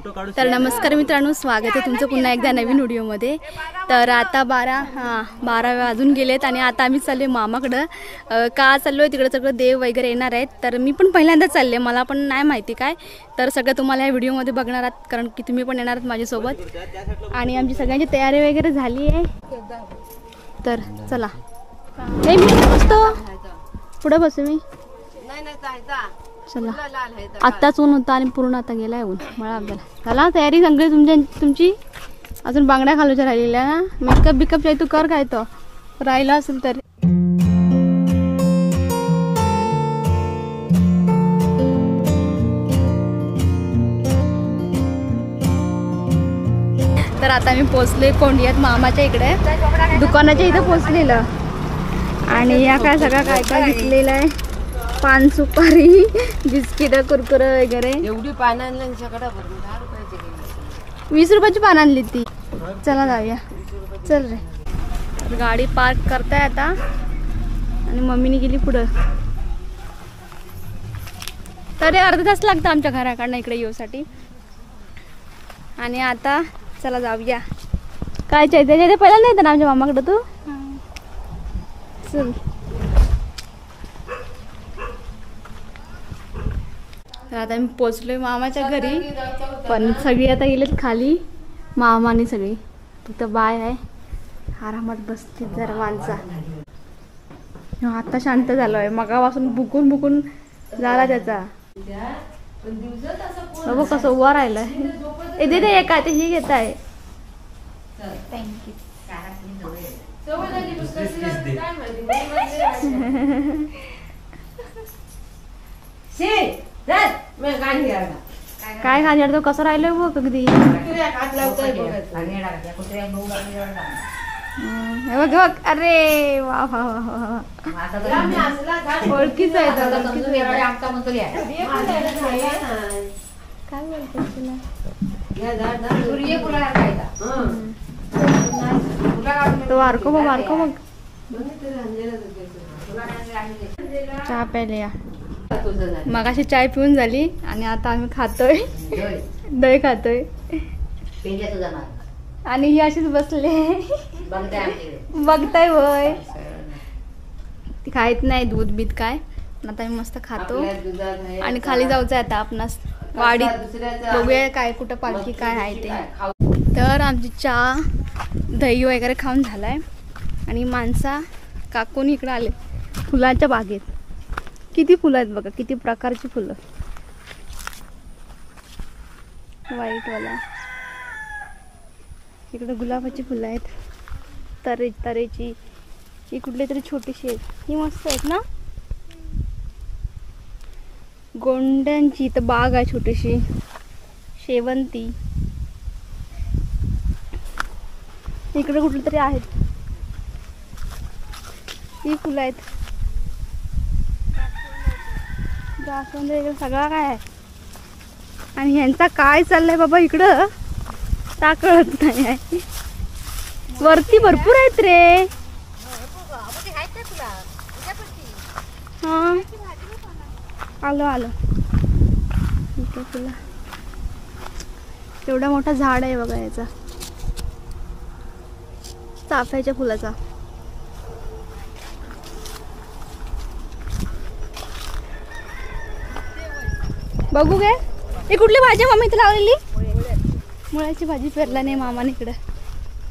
तर नमस्कार मित्रांनो, स्वागत आहे तुमचं पुन्हा एकदा नवीन व्हिडिओमध्ये। तर आता 12 वाजून गेलेत आणि आता आम्ही चालले मामाकडं। का चाललोय तिकडे सगळं देव वगैरे येणार आहेत, तर मी पण पहिल्यांदाच चालले, मला पण नाही माहिती काय। तर सगळं तुम्हाला या व्हिडिओमध्ये बघणार आहात, कारण की तुम्ही पण येणार आहात माझ्यासोबत। आणि आमची सगळ्यांची तयारी वगैरे झाली आहे, तर चला। नाही मी बसतो, पुढे बसू मी। चला, आत्ताच ऊन होता आणि पूर्ण आता गेलाय ऊन, मला गेला। चला तयारी सगळी तुमची अजून बांगड्या घालूच्या राहिलेल्या ना, मेकअप बिकअप काही तू कर, काय तो राहिला असेल तर। तर आता मी पोचले कोंडियात मामाच्या इकडे, दुकानाच्या इथे पोचलेलं। आणि या काय सगळं काय काय घेतलेलं आहे, पान सुपारी, बिस्किट, कुरकुरे वगैरे। एवढी पान आणली 20 रुपयाची पान आणली ती। चला जाऊया, चल रे। गाडी पार्क करताय आता आणि मम्मीने गेली पुढं। तरी अर्धा तास लागतं आमच्या घराकडनं इकडे येऊसाठी। आणि आता चला जाऊया। काय चैत्याच्या पहिला नाही तर आमच्या मामाकडे तू चल। तर आता मी पोचलोय मामाच्या घरी, पण सगळी आता गेलेत खाली, मामाने सगळी। तिथं बाय आहे, आरामात बसते जरा माणसा। आता शांत झालोय, मगापासून बुकून बुकून झाला त्याचा। बाबा कसं उभा राहिलाय। ए दे दे काय ते ही घेत आहे। थँक्यू। काय खाणार तो, कसं राहिलोय बघ अगदी। बघ बघ, अरे वा वा वा, ओळखीच आहे काय बोलतो तुला। तो बारको बघ, बारको बघ। चहा प्यायला या। मगाशी चाय पिऊन झाली आणि आता आम्ही खातोय, दही खातोय। आणि ही अशीच बसले बघताय होय, ती खायत नाही दूध बीत काय। आता आम्ही मस्त खातो आणि खाली जाऊचं आता आपणास वाडीत, बघूया काय कुठं पालखी काय आहे ते। तर आमची चहा दही वगैरे खाऊन झालाय आणि माणसा काकून इकडे आले फुलांच्या बागेत। किती फुलं आहेत बघा, किती प्रकारची फुलं। व्हाईट वाला, इकडे गुलाबाची फुलं आहेत तरेची। ही कुठली तरी छोटीशी आहेत, ही मस्त आहेत ना। गोंड्यांची तर बाग आहे छोटीशी, शेवंती। इकडे कुठली तरी आहेत, ही फुलं आहेत। जास्वंद वगैरे सगळा काय आहे। आणि ह्यांचा काय चाललंय बाबा इकडं ता कळत नाही आहे। वरती भरपूर आहेत रे। हा आलो आलो, एवढा मोठा झाड आहे बघा याचा, चाफ्याच्या फुलाचा। बघू गे, ही कुठली भाजी मम्मी इथे लावलेली? मुळ्याची भाजी पेरला नाही मामाने इकडं,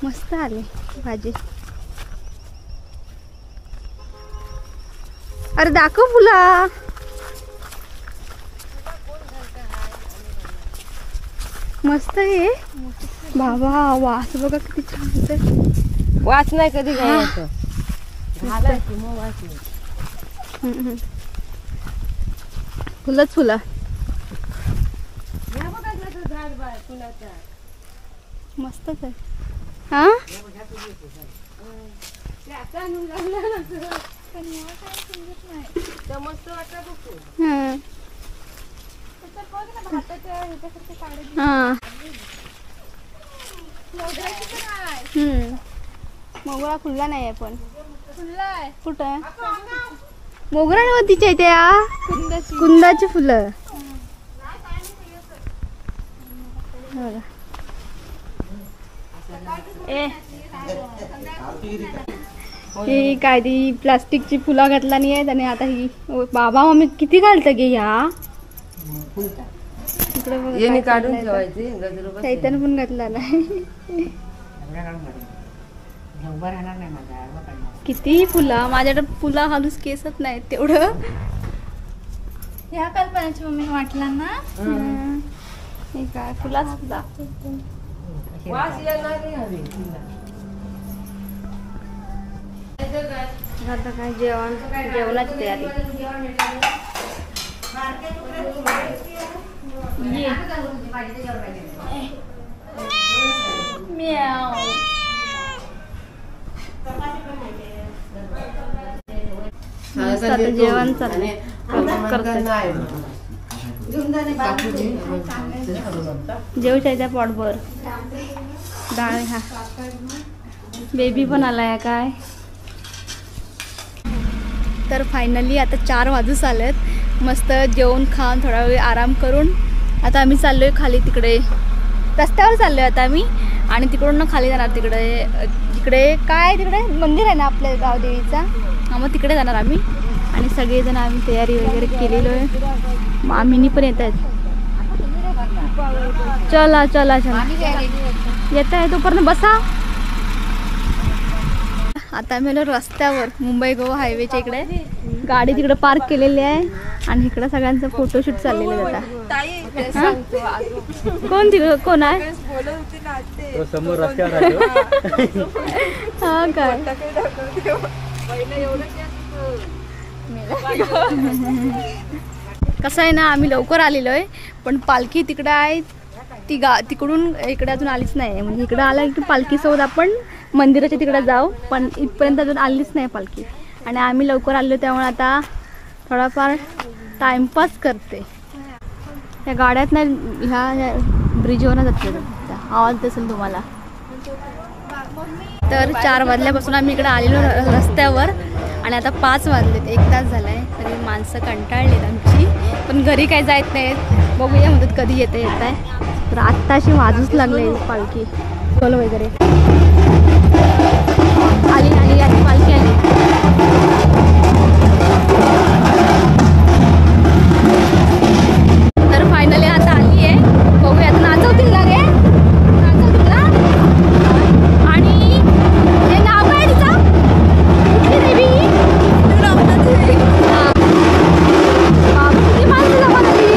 मस्त आली भाजी। अरे दाखव फुला, मस्त आहे बाबा। वास बघा किती छान होते। वास नाही कधी फुलच फुलं। मस्तच आहे हा। मोगरा फुलला नाही आहे, पण कुठं मोगरा नव्हतीच्या त्या कुंदाची फुलं। बघा. ए ही काय ती प्लास्टिकची फुलं घातला नाही आहेत आणि आता ही बाबा मम्मी किती घालतं गे ह्या इकडे बघा काढून ठेवायची चैतन पण घातला नाही. किती फुलं माझ्याकडे फुलं घालूच केसच नाहीत तेवढं. ह्या कल्पनाची मम्मी वाटला ना हे काय फुलाच फुला. आता काय जेवणाची तयारी. जेवण चाललंय जेवच्या त्या पोटभर डाळ. हा बेबी पण आलाय काय. तर फायनली आता 4 वाजूच आलेत. मस्त जेवण खाऊन थोडा वेळ आराम करून आता आम्ही चाललोय खाली तिकडे रस्त्यावर चाललोय आता आम्ही. आणि तिकडून खाली जाणार तिकडे काय तिकडे मंदिर आहे ना आपल्या गावदेवीचा. मग तिकडे जाणार आम्ही. आणि सगळेजण आम्ही तयारी वगैरे केलेलो आहे. मामीनी पण येत आहेत. चला चला चला येत आहे तोपर्यंत बसा. आता आम्ही आलो रस्त्यावर मुंबई गोवा हायवेच्या इकडे. गाडी तिकडे पार्क केलेली आहे आणि इकडे सगळ्यांचं फोटोशूट चाललेलं आहे आता. कोण तिकडे कोण आहे समोर रस्त्यावर हा काय कसं आहे ना आम्ही लवकर आलेलो आहे पण पालखी तिकडं आहे ती तिकडून इकडे अजून आलीच नाही. म्हणजे इकडं आलं की पालखीसोबत आपण मंदिराच्या तिकडे जाऊ पण इथपर्यंत अजून आलीच नाही पालखी. आणि आम्ही लवकर आलो त्यामुळे आता थोडाफार टाइमपास करते. या गाड्यात ना ह्या ब्रिजवरच जाते आवाज असेल तुम्हाला. तर 4 वाजल्यापासून आम्ही इकडे आलेलो रस्त्यावर आणि आता 5 वाजलेत. 1 तास झाला आहे. तरी माणसं कंटाळलेत आमची पण घरी काय जायत नाहीत. बघूया म्हणतात कधी येत आहे. तर आत्ता अशी वाजूच लागले पालखी बोल वगैरे आली आली आली पालखी आली. तर फायनली आता आली आहे. बघूया आता नाचवतील ना रे नाचवतील ना. आणि हे नाव काय तिचं कुठली देवी किती माणसं जमा झाली.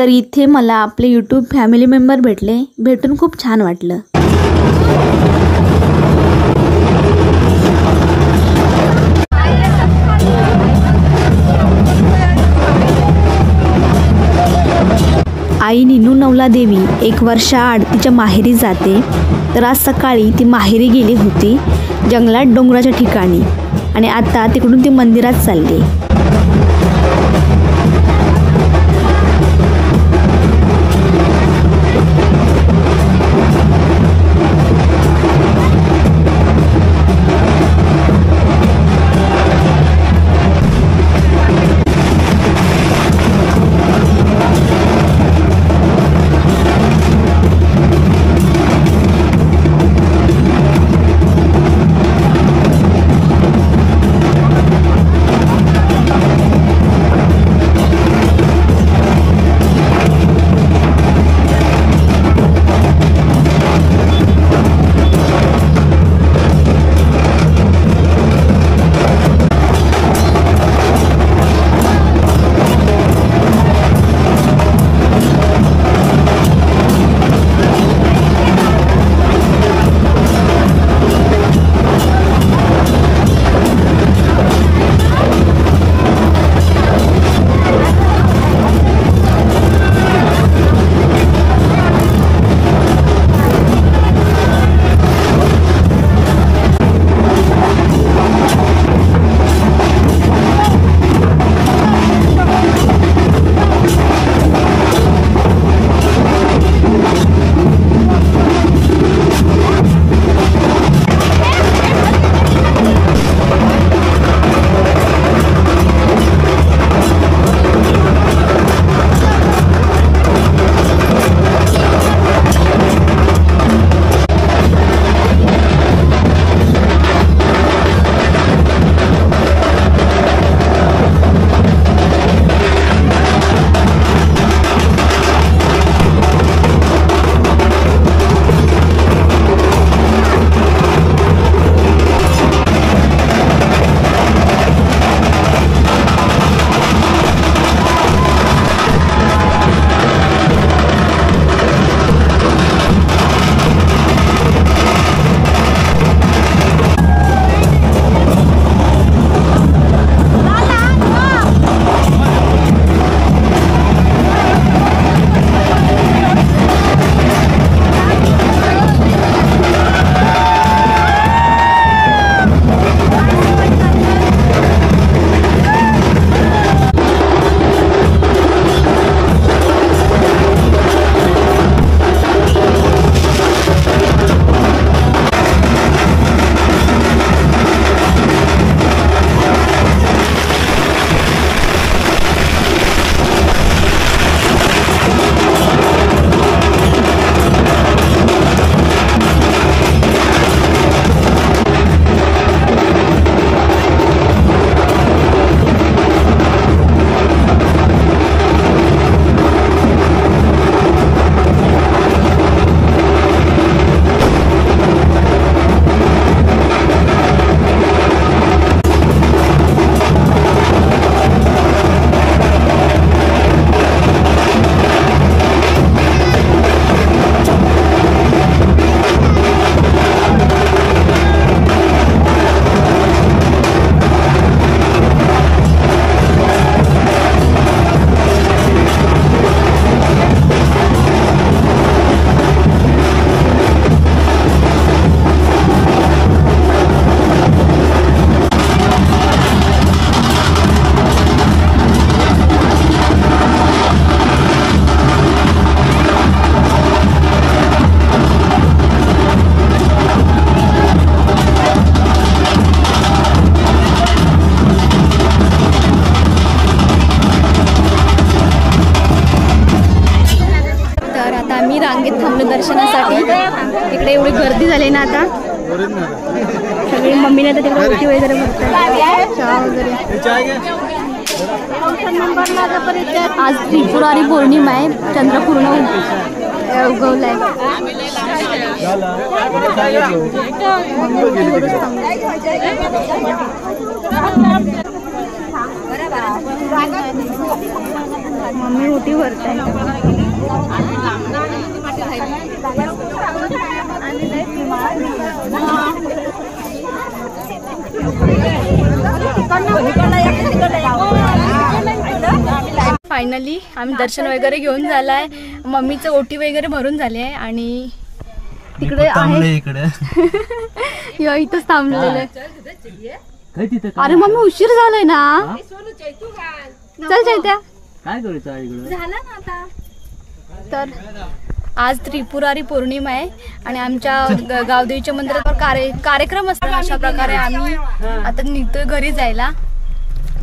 तर इथे मला आपले यूट्यूब फॅमिली मेंबर भेटून खूप छान वाटलं. आई निनू नवला देवी 1 वर्षाआड तिच्या माहेरी जाते. तर आज सकाळी ती माहेरी गेली होती जंगलात डोंगराच्या ठिकाणी आणि आता तिकडून ती मंदिरात चालली. दर्शनासाठी. तिकडे एवढी गर्दी झाली ना आता, सगळी मम्मीने तर तिकडे ओटी वगैरे भरतात, चहा वगैरे. आज त्रिपुरारी पौर्णिमा आहे, चंद्र पूर्ण उगवलाय. मम्मी ओटी भरताय. फायनली आम्ही दर्शन वगैरे घेऊन झालाय. मम्मीचं ओटी वगैरे भरून झाली आहे आणि तिकडे आहे इथंच थांबलेलं आहे. अरे मम्मी उशीर झालाय ना. चल चैत्या काय करायचं इकडे झाला ना आता. तर आज त्रिपुरारी पौर्णिमा आहे आणि आमच्या गावदेवीच्या मंदिरात कार्यक्रम असतात. अशा प्रकारे आम्ही आता निघतोय घरी जायला.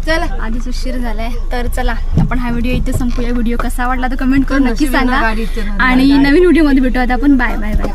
चला आधीच उशीर झालाय. तर चला आपण हा व्हिडिओ इथे संपूया. व्हिडिओ कसा वाटला तर कमेंट करून नक्की सांगा आणि नवीन व्हिडिओ मध्ये भेटू. आता आपण बाय बाय बाय.